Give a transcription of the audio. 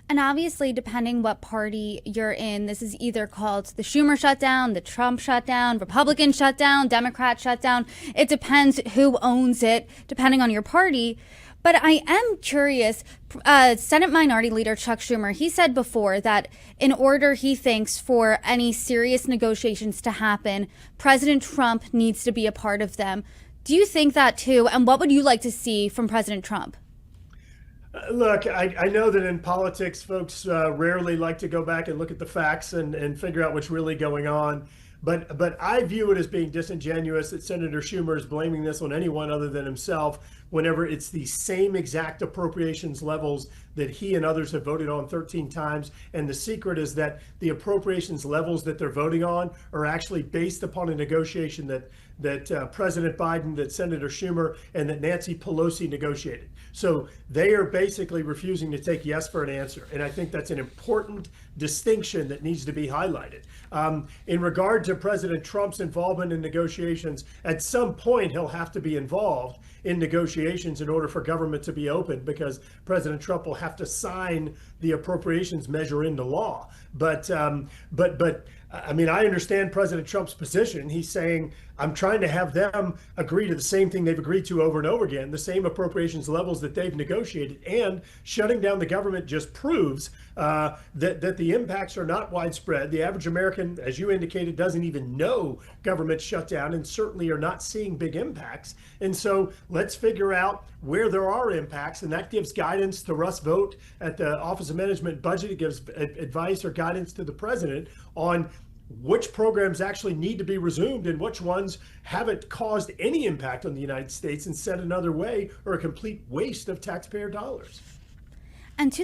And obviously, depending what party you're in, this is either called the Schumer shutdown, the Trump shutdown, Republican shutdown, Democrat shutdown. It depends who owns it, depending on your party. But I am curious. Senate Minority Leader Chuck Schumer, he said before that in order, he thinks, for any serious negotiations to happen, President Trump needs to be a part of them. Do you think that too? And what would you like to see from President Trump? Look, I know that in politics, folks rarely like to go back and look at the facts and figure out what's really going on. But I view it as being disingenuous that Senator Schumer is blaming this on anyone other than himself whenever it's the same exact appropriations levels that he and others have voted on 13 times. And the secret is that the appropriations levels that they're voting on are actually based upon a negotiation that President Biden, that Senator Schumer, and that Nancy Pelosi negotiated. So they are basically refusing to take yes for an answer. And I think that's an important distinction that needs to be highlighted. In regard to President Trump's involvement in negotiations, at some point he'll have to be involved in negotiations in order for government to be open, because President Trump will have to sign the appropriations measure into law. But I mean, I understand President Trump's position. He's saying, I'm trying to have them agree to the same thing they've agreed to over and over again, the same appropriations levels that they've negotiated. And shutting down the government just proves that the impacts are not widespread. The average American, as you indicated, doesn't even know government shutdown and certainly are not seeing big impacts. And so let's figure out where there are impacts. And that gives guidance to Russ Vought at the Office of Management and Budget. It gives advice or guidance to the president on which programs actually need to be resumed and which ones haven't caused any impact on the United States, and said another way, are a complete waste of taxpayer dollars. And to that